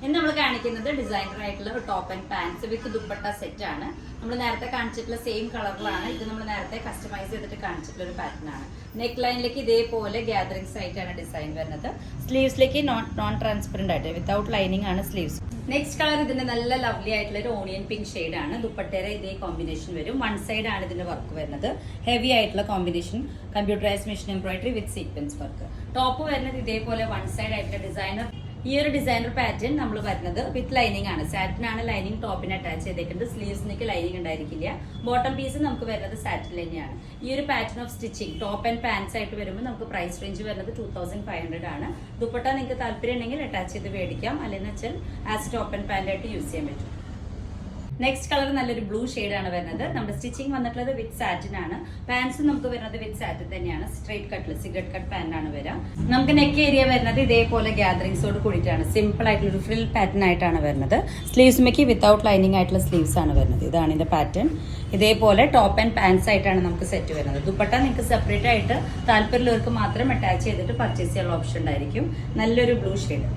ഇന്ന് നമ്മൾ കാണിക്കുന്നത് ഡിസൈനർ ആയിട്ടുള്ള ഒരു top and pants with dupatta set ആണ്. നമ്മൾ നേരത്തെ കാണിച്ചിട്ടുള്ള സെയിം കളറിലാണ്. ഇത് നമ്മൾ നേരത്തെ കസ്റ്റമൈസ് ചെയ്തിട്ട് കാണിച്ചിട്ടുള്ള ഒരു പാറ്റേൺ ആണ്. നെക്ക് ലൈനിലേക്ക് ഇതേപോലെ ഗ്യാതറിംഗ്സ് ആയിട്ടാണ് ഡിസൈൻ വരുന്നത്. സ്ലീവ്സിലേക്ക് നോൺ ട്രാൻസ്പെറന്റ് ആയിട്ട് വിത്തൗട്ട് ലൈനിങ് ആണ് സ്ലീവ്സ്. നെക്സ്റ്റ് കളർ ഇതിന്റെ നല്ല ലവ്ലി ആയിട്ടുള്ള ഒരു ഓണിയൻ പിങ്ക് ഷെയ്ഡ് ആണ്. ദുപ്പട്ടയുടെ ഇതേ കോമ്പിനേഷൻ വരും. വൺ സൈഡ് ആണ് ഇതിന്റെ വർക്ക് വരുന്നത്. ഹെവി ആയിട്ടുള്ള കോമ്പിനേഷൻ കമ്പ്യൂട്ടറൈസ് മെഷീൻ എംബ്രോയിഡറി വിത്ത് സീക്വൻസ് വർക്ക്. ടോപ്പ് വരുന്നത് ഇതേപോലെ വൺ സൈഡ് ആയിട്ടുള്ള ഡിസൈനർ. ഈ ഒരു ഡിസൈനർ പാറ്റേൺ നമ്മൾ വരുന്നത് വിത്ത് ലൈനിങ് ആണ്. സാറ്റിൻ ആണ് ലൈനിങ് ടോപ്പിന് അറ്റാച്ച് ചെയ്തേക്കുന്നത്. സ്ലീവ്സിലേക്ക് ലൈനിങ് ഉണ്ടായിരിക്കില്ല. ബോട്ടം പീസ് നമുക്ക് വരുന്നത് സാറ്റിൻ തന്നെയാണ്. ഈ ഒരു pattern of stitching top and pants ആയിട്ട് വരുമ്പോൾ നമുക്ക് പ്രൈസ് റേഞ്ച് വരുന്നത് 2500 ആണ്. ദുപ്പട്ട നിങ്ങൾക്ക് താല്പര്യം ഉണ്ടെങ്കിൽ അറ്റാച്ച് ചെയ്ത് മേടിക്കാം. അല്ലെങ്കിൽ വെച്ചാൽ ആസ് ടോപ്പ് ആൻഡ് പാന്റ് ആയിട്ട് യൂസ് ചെയ്യാൻ പറ്റും. നെക്സ്റ്റ് കളർ നല്ലൊരു ബ്ലൂ ആണ് വരുന്നത്. നമ്മുടെ സ്റ്റിച്ചിങ് വന്നിട്ടുള്ളത് വിത്ത് സാറ്റിൻ ആണ്. പാൻസും നമുക്ക് വരുന്നത് വിത്ത് സാറ്റിൻ തന്നെയാണ്. സ്ട്രേറ്റ് കട്ടിൽ സിഗരറ്റ് കട്ട് പാന്റ് ആണ് വരിക. നമുക്ക് നെക്ക് ഏരിയ വരുന്നത് ഇതേപോലെ ഗ്യാതറിംഗ്സോട് കൂടിയിട്ടാണ്. സിമ്പിൾ ആയിട്ടുള്ള ഒരു ഫ്രിൽ പാറ്റേൺ ആയിട്ടാണ് വരുന്നത്. സ്ലീവ്സ്മേക്ക് വിത്തൗട്ട് ലൈനിങ് ആയിട്ടുള്ള സ്ലീവ്സ് ആണ് വരുന്നത്. ഇതാണ് ഇതിന്റെ പാറ്റേൺ. ഇതേപോലെ ടോപ്പ് ആൻഡ് പാൻസ് ആയിട്ടാണ് നമുക്ക് സെറ്റ് വരുന്നത്. ദുപ്പട്ട നിങ്ങൾക്ക് സെപ്പറേറ്റ് ആയിട്ട് താല്പര്യമുള്ളവർക്ക് മാത്രം അറ്റാച്ച് ചെയ്തിട്ട് പർച്ചേസ് ചെയ്യാനുള്ള ഓപ്ഷൻ ഉണ്ടായിരിക്കും. നല്ലൊരു ബ്ലൂ ഷെയ്ഡ്.